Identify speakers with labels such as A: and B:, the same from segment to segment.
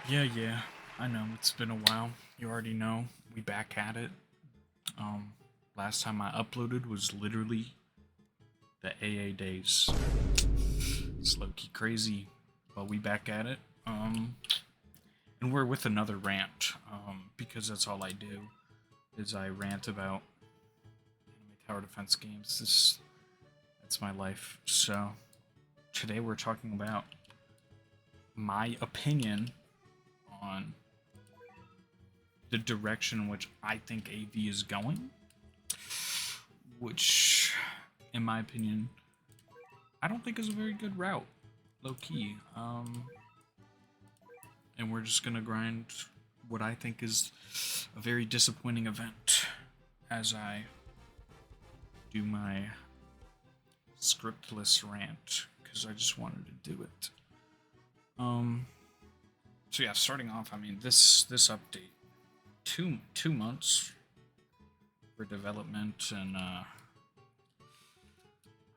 A: Yeah, I know. It's been a while. You already know. We back at it. Um, Last time I uploaded was literally the AA days. It's low-key crazy, but we back at it. And we're with another rant, because that's all I do, is I rant about anime tower defense games. That's my life. So, today we're talking about my opinion on the direction in which I think AV is going, which, in my opinion, I don't think is a very good route, low key. And we're just gonna grind what I think is a very disappointing event as I do my scriptless rant because I just wanted to do it. Um, so yeah, starting off, I mean this update, two months for development, and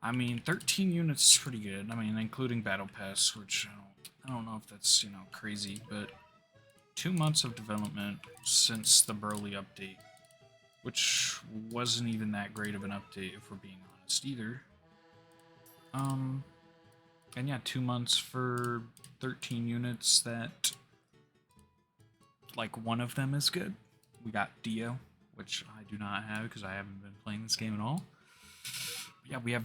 A: I mean 13 units is pretty good. I mean, including battle pass, which I don't know if that's crazy, but 2 months of development since the Burly update, which wasn't even that great of an update if we're being honest either. Um, and yeah, 2 months for 13 units that, like, one of them is good. We got Dio, which I do not have because I haven't been playing this game at all. But yeah, we have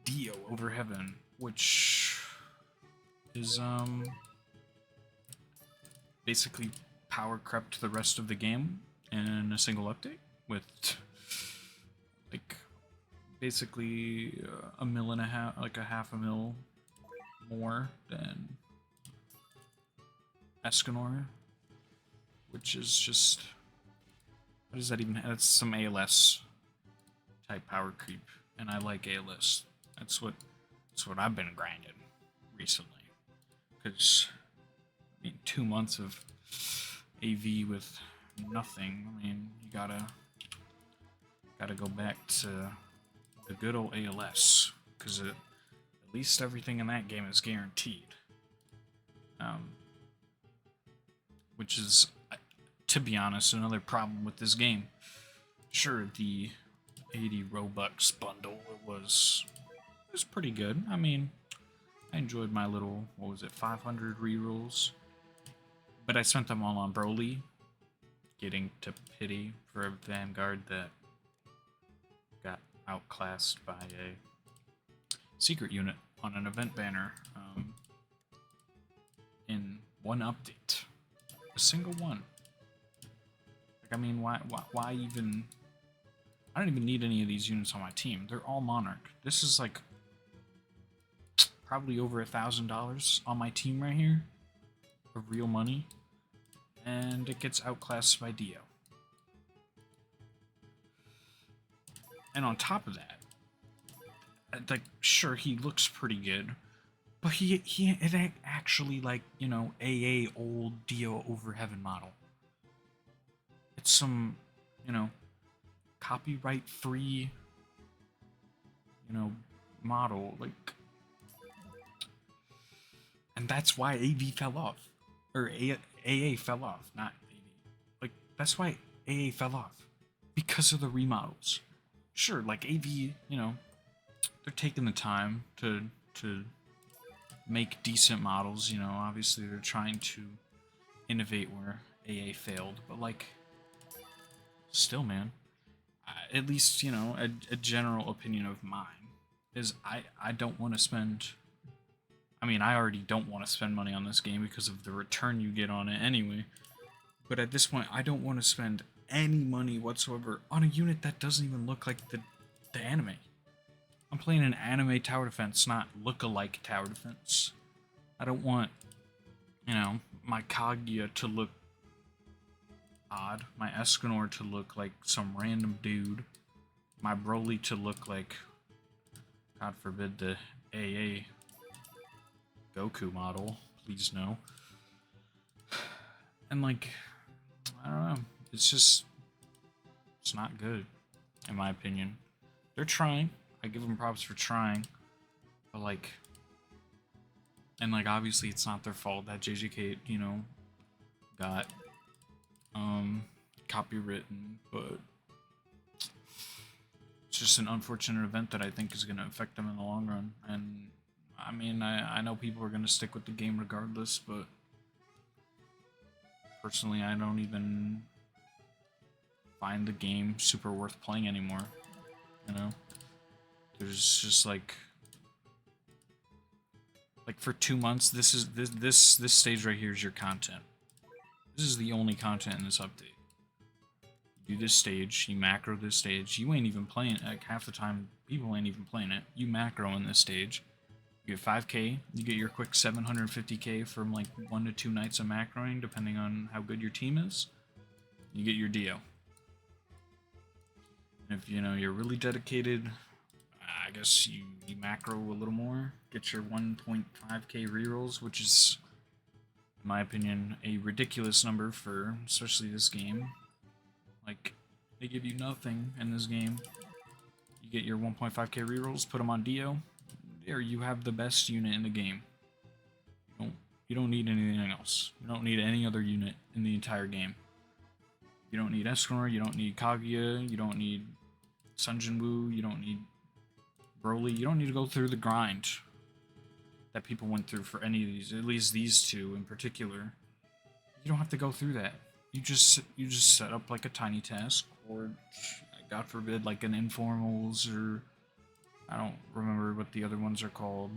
A: Dio over Heaven, which is basically power crept the rest of the game in a single update with like basically a mil and a half, like a half a mil more than Escanor, which is just, what does that even have? That's some ALS type power creep, and I like ALS. That's what I've been grinding recently. Because I mean, 2 months of AV with nothing. I mean, you gotta go back to the good old ALS because at least everything in that game is guaranteed. Um, which is, to be honest, another problem with this game. Sure, the 80 Robux bundle was pretty good. I mean, I enjoyed my little, what was it, 500 rerolls, but I spent them all on Broly, getting to pity for a Vanguard that got outclassed by a secret unit on an event banner in one update. A single one. Like, I mean, why even? I don't even need any of these units on my team. They're all Monarch. This is like probably over $1,000 on my team right here of real money, and it gets outclassed by Dio. And on top of that, like, sure, he looks pretty good, but it ain't actually like, AA old Dio over Heaven model. It's some, you know, copyright free, model, like, and that's why AV fell off, or AA fell off, not AV. Like, that's why AA fell off because of the remodels. Sure, like AV, they're taking the time to make decent models. Obviously they're trying to innovate where AA failed, but like, still, man, at least a general opinion of mine is I don't want to spend. I mean, I already don't want to spend money on this game because of the return you get on it anyway. But at this point, I don't want to spend any money whatsoever on a unit that doesn't even look like the anime. I'm playing an anime tower defense, not look-alike tower defense. I don't want, my Kaguya to look odd, my Escanor to look like some random dude, my Broly to look like, God forbid, the AA Goku model, please no. And like, I don't know, it's not good, in my opinion. They're trying, I give them props for trying, but like, and like, obviously it's not their fault that JJK, got copywritten, but it's just an unfortunate event that I think is going to affect them in the long run. And I mean, I know people are going to stick with the game regardless, but personally, I don't even find the game super worth playing anymore. You know, there's just like for 2 months, this stage right here is your content. This is the only content in this update. You do this stage, you macro this stage. You ain't even playing, like half the time, people ain't even playing it. You macro in this stage. You get 5k, you get your quick 750k from like 1 to 2 nights of macroing, depending on how good your team is. You get your Dio. If you know you're really dedicated, I guess you macro a little more, get your 1.5k rerolls, which is, in my opinion, a ridiculous number for especially this game. Like, they give you nothing in this game. You get your 1.5k rerolls, put them on Dio. There, you have the best unit in the game. You don't need anything else. You don't need any other unit in the entire game. You don't need Escanor, you don't need Kaguya, you don't need Sunjin Woo, you don't need Broly. You don't need to go through the grind that people went through for any of these, at least these two in particular. You don't have to go through that. You just set up like a tiny task, or God forbid, like an informals, or I don't remember what the other ones are called,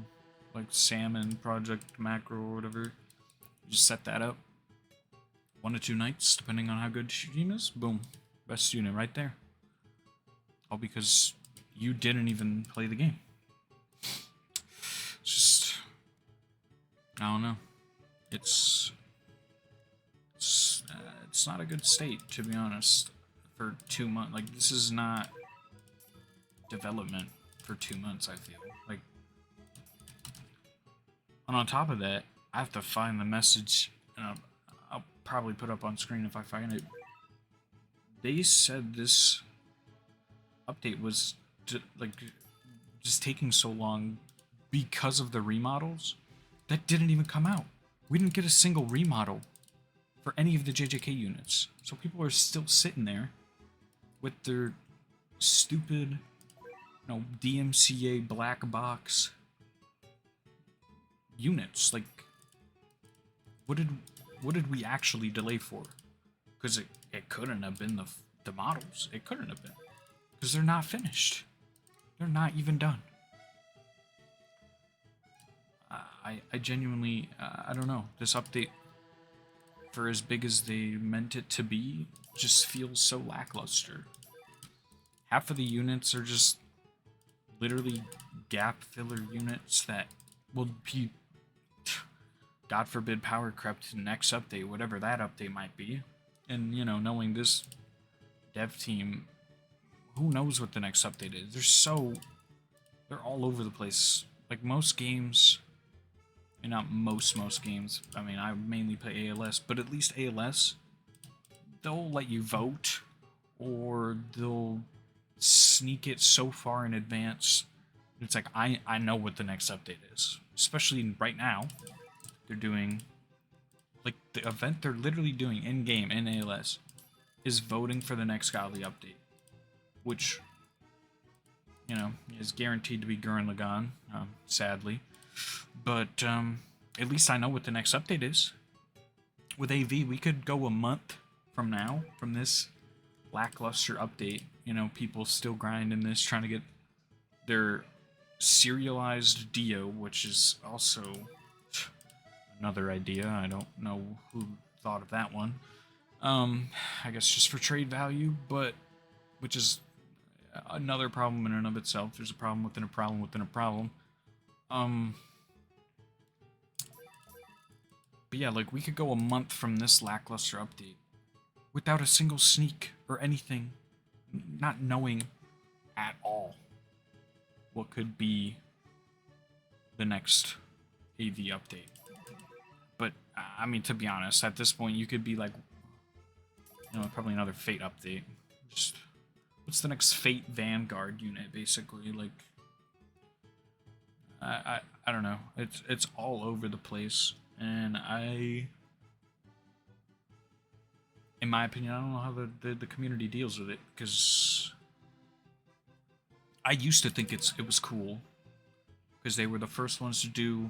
A: like Salmon Project Macro or whatever. You just set that up. 1 to 2 nights, depending on how good your team is. Boom, best unit right there. All because you didn't even play the game. It's just, I don't know. It's not a good state, to be honest, for 2 months. Like, this is not development for 2 months, I feel. Like, and on top of that, I have to find the message, and I'll probably put up on screen if I find it. They said this update was just taking so long because of the remodels that didn't even come out. We didn't get a single remodel for any of the JJK units. So people are still sitting there with their stupid, DMCA black box units. Like, what did we actually delay for? Because it couldn't have been the models. It couldn't have been. Because they're not finished. They're not even done. I genuinely, I don't know. This update, for as big as they meant it to be, just feels so lackluster. Half of the units are just literally gap filler units that will be, God forbid, power crept next update, whatever that update might be. And, knowing this dev team, who knows what the next update is? They're all over the place. Like, most games, and not most games, I mean, I mainly play ALS, but at least ALS, they'll let you vote, or they'll sneak it so far in advance. It's like, I know what the next update is. Especially right now, they're doing, like, the event they're literally doing in-game, in ALS, is voting for the next godly update. Which, is guaranteed to be Gurren Lagann, sadly. But, at least I know what the next update is. With AV, we could go a month from now, from this lackluster update. People still grinding this, trying to get their serialized Dio, which is also another idea. I don't know who thought of that one. I guess just for trade value, but which is another problem in and of itself. There's a problem within a problem within a problem. But yeah, like, we could go a month from this lackluster update without a single sneak or anything, not knowing at all what could be the next AV update. But, I mean, to be honest, at this point, you could be like, probably another Fate update. Just, what's the next Fate Vanguard unit, basically? Like, I don't know. It's all over the place, and I in my opinion, I don't know how the community deals with it, because I used to think it was cool, because they were the first ones to do,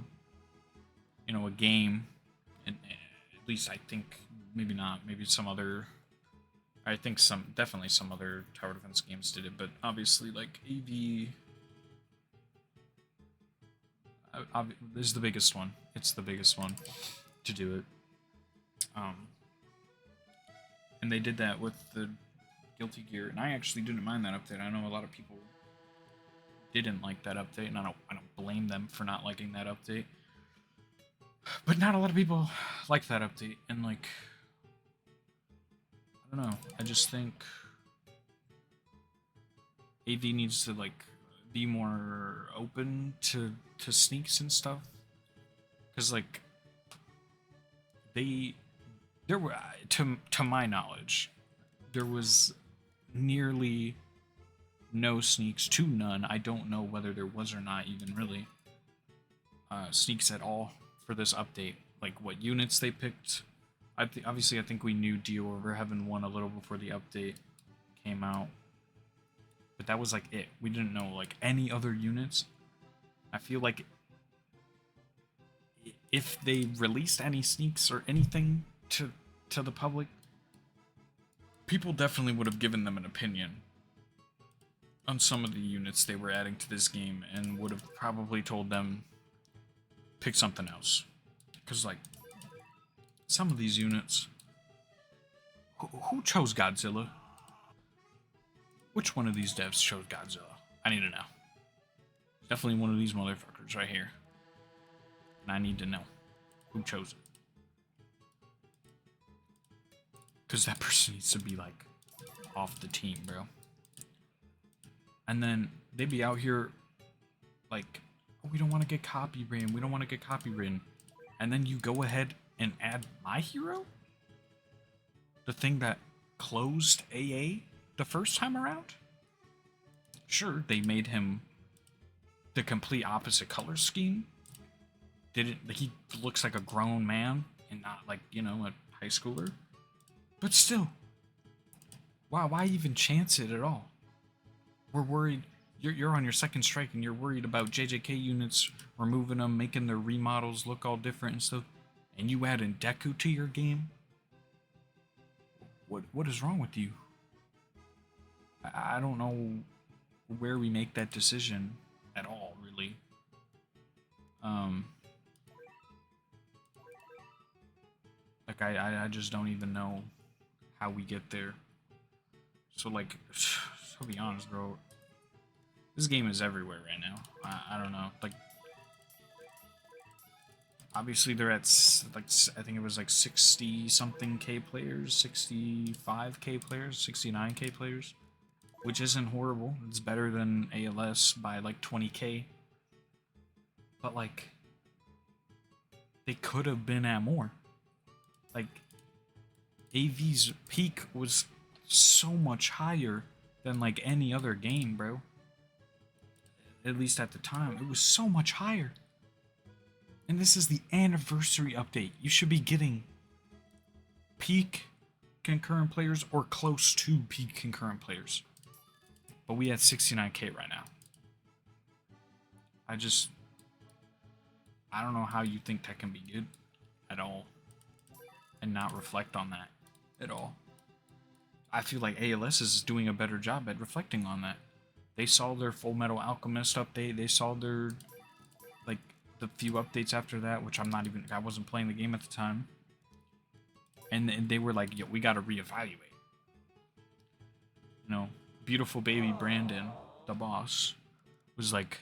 A: a game, and at least I think, maybe not, maybe some other, I think definitely some other tower defense games did it, but obviously, like, AV is the biggest one. It's the biggest one to do it. And they did that with the Guilty Gear, and I actually didn't mind that update. I know a lot of people didn't like that update, and I don't blame them for not liking that update. But not a lot of people like that update, and like, I don't know. I just think AV needs to like be more open to sneaks and stuff, because like there were, to my knowledge, there was nearly no sneaks to none. I don't know whether there was or not even really sneaks at all for this update. Like what units they picked. Obviously, I think we knew Dio Over Heaven 1 a little before the update came out. But that was like it. We didn't know like any other units. I feel like if they released any sneaks or anything to the public, people definitely would have given them an opinion on some of the units they were adding to this game, and would have probably told them pick something else. Because like some of these units, who chose Godzilla? Which one of these devs chose Godzilla? I need to know. Definitely one of these motherfuckers right here. And I need to know who chose it. Because that person needs to be, like, off the team, bro. And then they be out here, like, oh, we don't want to get copywritten. We don't want to get copywritten. And then you go ahead and add my hero? The thing that closed AA the first time around? Sure, they made him the complete opposite color scheme. He looks like a grown man and not like, a high schooler. But still, why even chance it at all? We're worried. You're on your second strike and you're worried about JJK units, removing them, making their remodels look all different and stuff. And you add in Deku to your game? What is wrong with you? I don't know where we make that decision at all, really. Like, I just don't even know how we get there. So, like, to be honest, bro, this game is everywhere right now. I don't know. Like, obviously they're at, like, I think it was like 60-something K players, 65K players, 69K players, which isn't horrible. It's better than ALS by, like, 20K. But, like, they could have been at more. Like, AV's peak was so much higher than, like, any other game, bro. At least at the time. It was so much higher. And this is the anniversary update. You should be getting peak concurrent players or close to peak concurrent players. But we had 69K right now. I don't know how you think that can be good at all. And not reflect on that at all. I feel like ALS is doing a better job at reflecting on that. They saw their Full Metal Alchemist update. They saw their, like, the few updates after that, which I wasn't playing the game at the time. And they were like, yo, we gotta reevaluate. Beautiful baby Brandon, the boss, was like,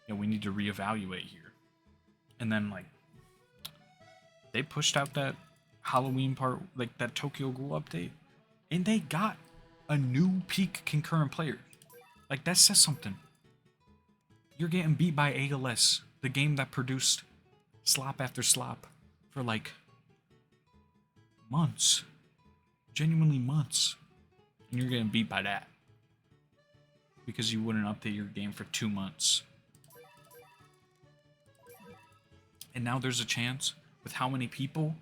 A: yo, we need to reevaluate here. And then, like, they pushed out that Halloween part, like that Tokyo Ghoul update, and they got a new peak concurrent player. Like, that says something. You're getting beat by ALS, the game that produced slop after slop for like months. Genuinely months. And you're getting beat by that. Because you wouldn't update your game for 2 months. And now there's a chance, with how many people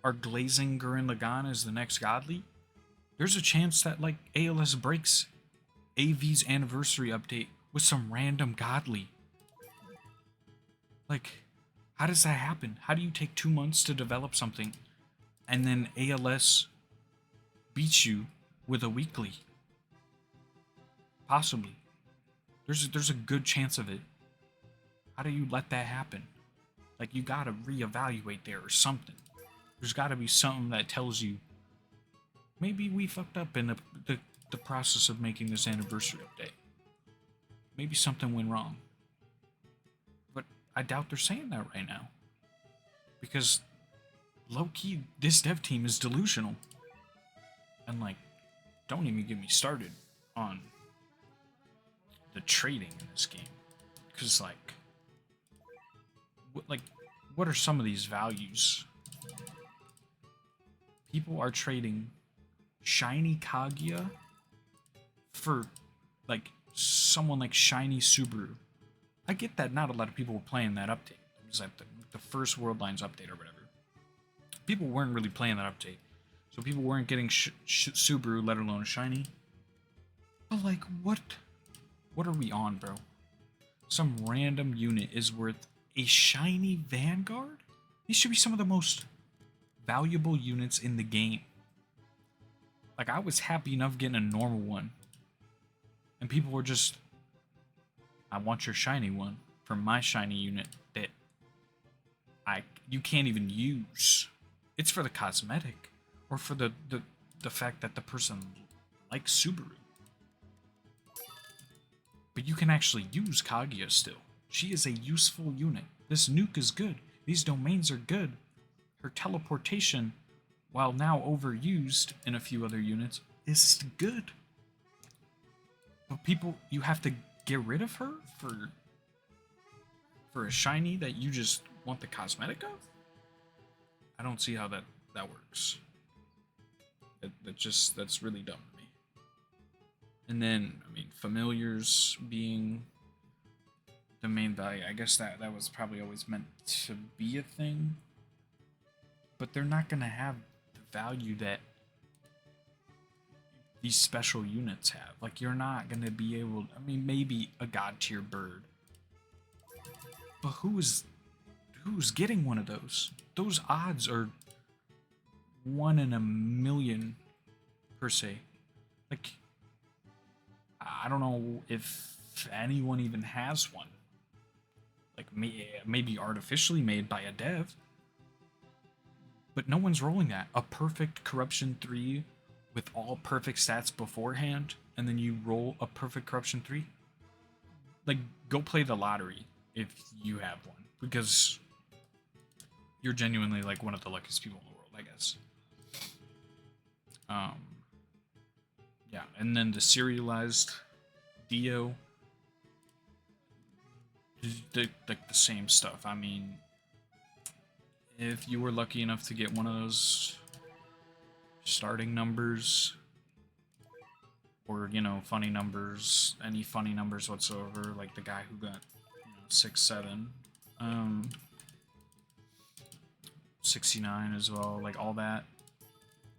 A: are glazing Gurren Lagann as the next Godly, there's a chance that like ALS breaks AV's anniversary update with some random Godly. Like, how does that happen? How do you take 2 months to develop something and then ALS beats you with a weekly? Possibly. There's a good chance of it. How do you let that happen? Like, you gotta reevaluate there or something. There's gotta be something that tells you maybe we fucked up in the process of making this anniversary update. Maybe something went wrong. But I doubt they're saying that right now. Because, low-key, this dev team is delusional. And, like, don't even get me started on the trading in this game. Because, like, what are some of these values? People are trading shiny Kaguya for, like, someone like shiny Subaru. I get that not a lot of people were playing that update. It was like the first World Lines update or whatever. People weren't really playing that update. So people weren't getting Subaru, let alone shiny. But, like, what are we on, bro? Some random unit is worth a shiny Vanguard? These should be some of the most valuable units in the game. Like, I was happy enough getting a normal one. And people were just, I want your shiny one for my shiny unit that you can't even use. It's for the cosmetic. Or for the fact that the person likes Subaru. But you can actually use Kaguya still. She is a useful unit. This nuke is good. These domains are good. Her teleportation, while now overused in a few other units, is good. But people, you have to get rid of her for a shiny that you just want the cosmetic of? I don't see how that works. That's really dumb to me. And then, I mean, familiars being the main value. I guess that was probably always meant to be a thing. But they're not going to have the value that these special units have. Like, you're not going to be able... I mean, maybe a god tier bird. But who's getting one of those? Those odds are 1 in a million, per se. Like, I don't know if anyone even has one. Like, maybe artificially made by a dev. But no one's rolling that. A perfect Corruption 3 with all perfect stats beforehand, and then you roll a perfect Corruption 3. Like, go play the lottery if you have one. Because you're genuinely, like, one of the luckiest people in the world, I guess. Yeah, and then the serialized Dio, like the same stuff. I mean, if you were lucky enough to get one of those starting numbers, or, you know, funny numbers, any funny numbers whatsoever, like the guy who got, 6-7, 69 as well, like all that,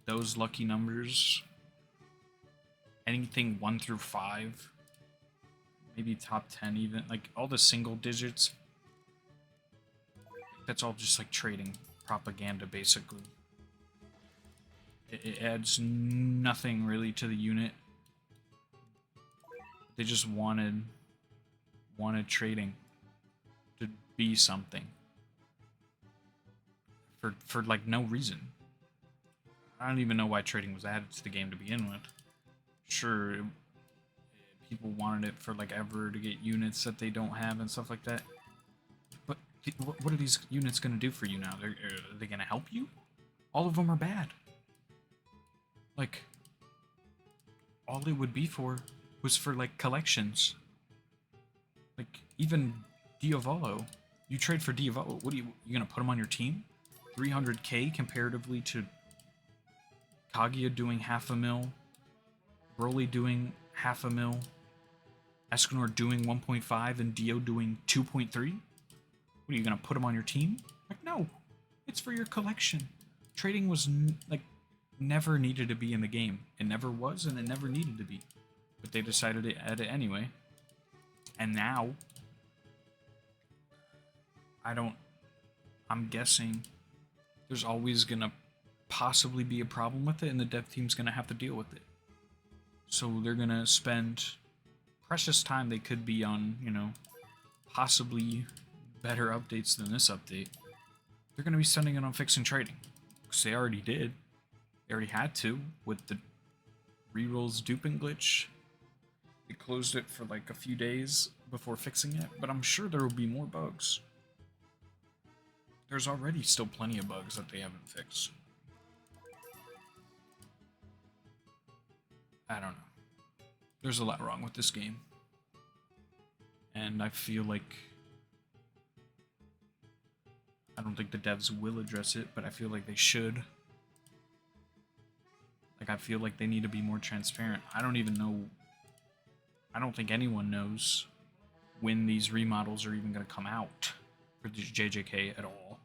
A: those lucky numbers, anything 1 through 5, maybe top 10 even, like all the single digits, that's all just like trading propaganda basically. It adds nothing really to the unit. They just wanted trading to be something for like no reason. I don't even know why trading was added to the game to begin with. Sure, people wanted it for like ever to get units that they don't have and stuff like that. But what are these units going to do for you now? Are they going to help you? All of them are bad. Like, all it would be for was for like collections. Like, even Diavolo. You trade for Diavolo. What are you going to put him on your team? 300k comparatively to Kaguya doing 500,000, Broly doing 500,000, Escanor doing 1.5, and Dio doing 2.3? What are you gonna put him on your team? Like, no, it's for your collection. Trading was like never needed to be in the game. It never was, and it never needed to be. But they decided to add it anyway. And now, I'm guessing there's always gonna possibly be a problem with it, and the dev team's gonna have to deal with it. So they're gonna spend precious time they could be on, possibly better updates than this update. They're gonna be spending it on fixing trading. Because they already did. They already had to with the rerolls duping glitch. They closed it for like a few days before fixing it, but I'm sure there will be more bugs. There's already still plenty of bugs that they haven't fixed. I don't know. There's a lot wrong with this game. And I feel like... I don't think the devs will address it, but I feel like they should. Like, I feel like they need to be more transparent. I don't even know... I don't think anyone knows when these remodels are even going to come out for the JJK at all.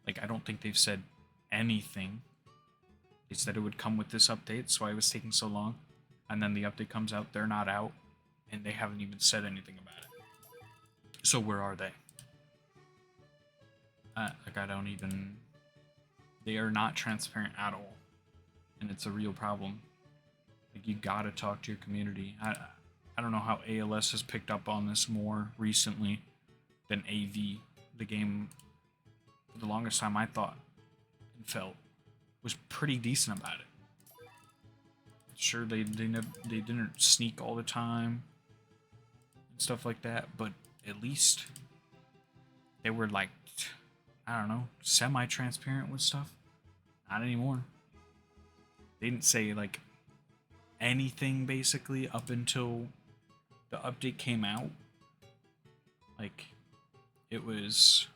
A: Like, I don't think they've said anything. They said it would come with this update, so why it was taking so long. And then the update comes out, they're not out, and they haven't even said anything about it. So where are they? Like, I don't even... They are not transparent at all. And it's a real problem. Like, you gotta talk to your community. I don't know how ALS has picked up on this more recently than AV. The game, for the longest time, I thought and felt was pretty decent about it. Sure, they didn't sneak all the time and stuff like that, but at least they were like, I don't know, semi-transparent with stuff. Not anymore. They didn't say like anything basically up until the update came out. Like, it was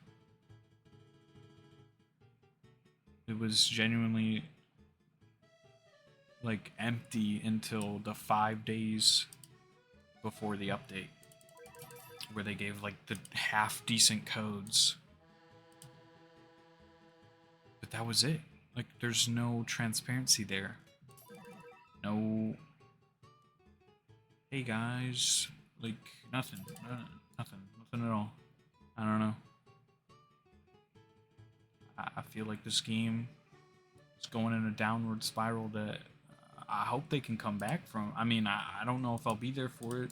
A: genuinely like empty until the 5 days before the update, where they gave like the half decent codes. But that was it. Like, there's no transparency there. No, hey guys, like nothing at all. I don't know. I feel like this game is going in a downward spiral that I hope they can come back from. I mean, I don't know if I'll be there for it.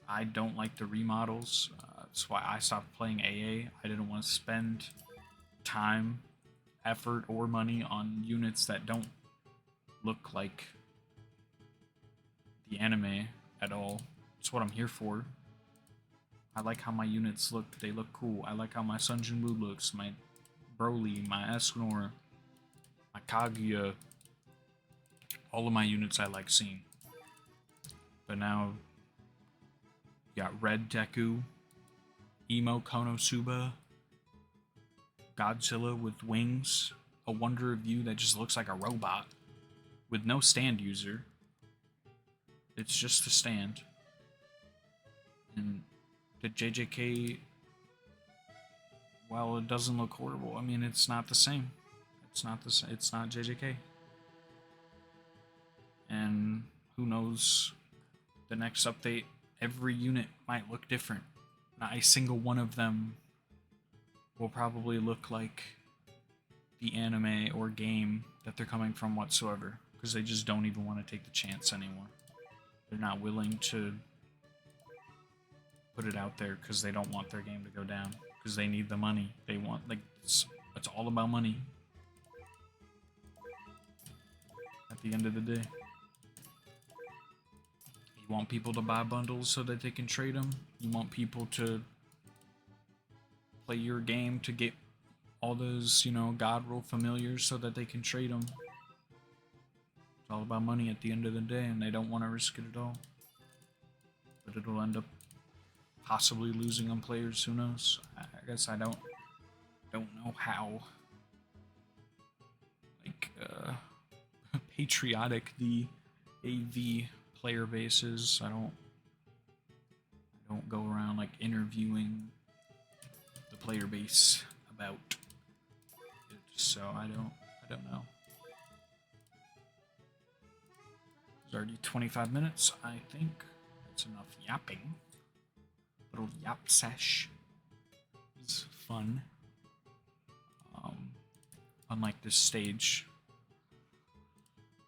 A: I don't like the remodels. That's why I stopped playing AA. I didn't want to spend time, effort, or money on units that don't look like the anime at all. That's what I'm here for. I like how my units look. They look cool. I like how my Sun Jin Woo looks. My Broly, my Escanor, my Kaguya. All of my units I like seeing. But now, you got Red Deku, Emo Konosuba, Godzilla with wings, a Wonder of You that just looks like a robot, with no stand user. It's just a stand. And the JJK, while it doesn't look horrible, I mean, it's not the same. It's not the same. It's not JJK. And who knows, the next update, every unit might look different. Not a single one of them will probably look like the anime or game that they're coming from whatsoever, because they just don't even want to take the chance anymore. They're not willing to put it out there because they don't want their game to go down, because they need the money. They want, like, it's all about money at the end of the day. You want people to buy bundles so that they can trade them. You want people to play your game to get all those, God roll familiars so that they can trade them. It's all about money at the end of the day, and they don't want to risk it at all. But it'll end up possibly losing on players. Who knows? I guess I don't know how patriotic the AV player bases. I don't go around like interviewing the player base about it. so I don't know. It's already 25 minutes. I think that's enough yapping. Little yap sesh is fun. Unlike this stage,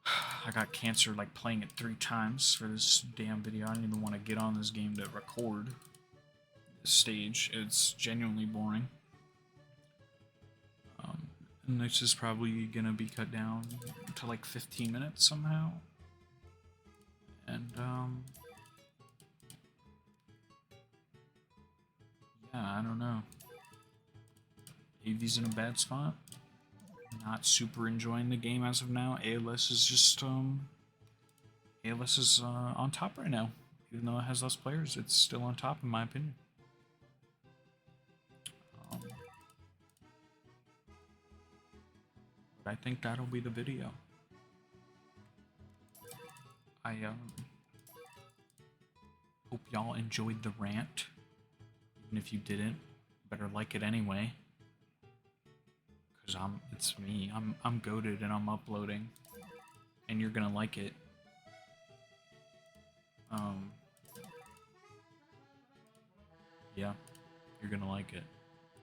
A: I got cancer like playing it 3 times for this damn video. I don't even want to get on this game to record this stage. It's genuinely boring. And this is probably gonna be cut down to like 15 minutes somehow. And yeah, I don't know. AV's in a bad spot. Not super enjoying the game as of now. ALS is just ALS is on top right now. Even though it has less players, it's still on top in my opinion. But I think that'll be the video. I hope y'all enjoyed the rant. Even if you didn't, better like it anyway. Cause it's me. I'm goated and I'm uploading, and you're gonna like it. Yeah, you're gonna like it.